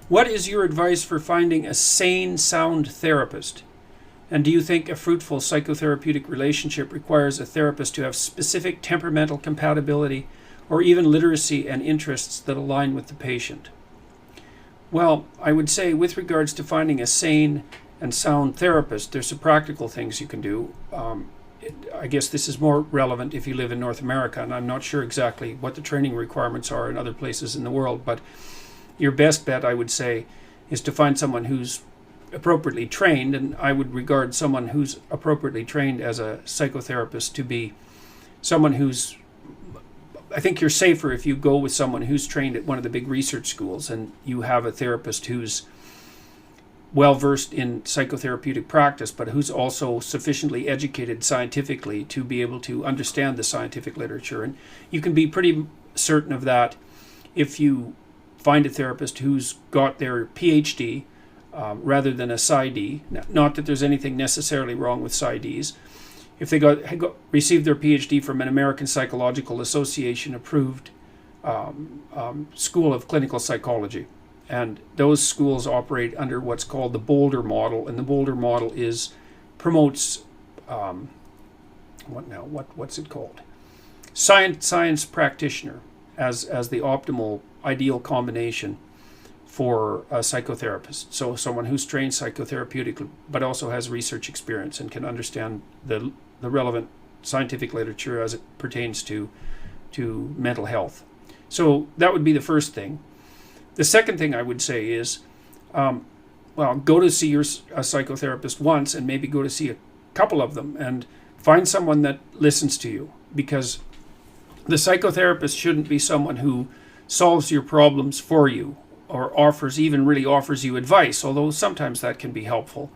What is your advice for finding a sane, sound therapist? And do you think a fruitful psychotherapeutic relationship requires a therapist to have specific temperamental compatibility or even literacy and interests that align with the patient? Well, I would say with regards to finding a sane and sound therapist, there's some practical things you can do. I guess this is more relevant if you live in North America, and I'm not sure exactly what the training requirements are in other places in the world, but your best bet, I would say, is to find someone who's appropriately trained, and I would regard someone who's appropriately trained as a psychotherapist to be someone who's, I think you're safer if you go with someone who's trained at one of the big research schools and you have a therapist who's well versed in psychotherapeutic practice, but who's also sufficiently educated scientifically to be able to understand the scientific literature. And you can be pretty certain of that if you find a therapist who's got their PhD rather than a PsyD. Not that there's anything necessarily wrong with PsyDs. If they received their PhD from an American Psychological Association approved school of clinical psychology. And those schools operate under what's called the Boulder Model, and the Boulder Model promotes what's it called? Science practitioner as the optimal ideal combination for a psychotherapist. So someone who's trained psychotherapeutically, but also has research experience and can understand the relevant scientific literature as it pertains to mental health. So that would be the first thing. The second thing I would say is, go to see a psychotherapist once and maybe go to see a couple of them and find someone that listens to you, because the psychotherapist shouldn't be someone who solves your problems for you or offers you advice, although sometimes that can be helpful.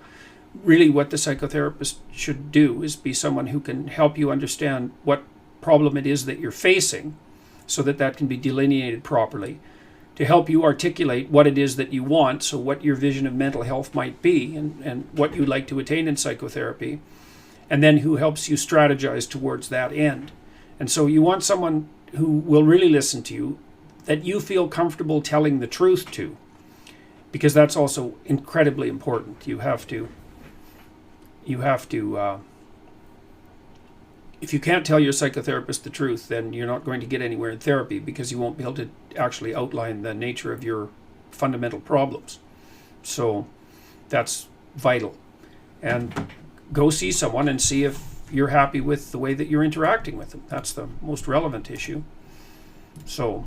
Really what the psychotherapist should do is be someone who can help you understand what problem it is that you're facing so that can be delineated properly, to help you articulate what it is that you want, so what your vision of mental health might be and what you'd like to attain in psychotherapy, and then who helps you strategize towards that end. And so you want someone who will really listen to you, that you feel comfortable telling the truth to, because that's also incredibly important. You have to if you can't tell your psychotherapist the truth, then you're not going to get anywhere in therapy, because you won't be able to actually outline the nature of your fundamental problems. So that's vital. And go see someone and see if you're happy with the way that you're interacting with them. That's the most relevant issue. So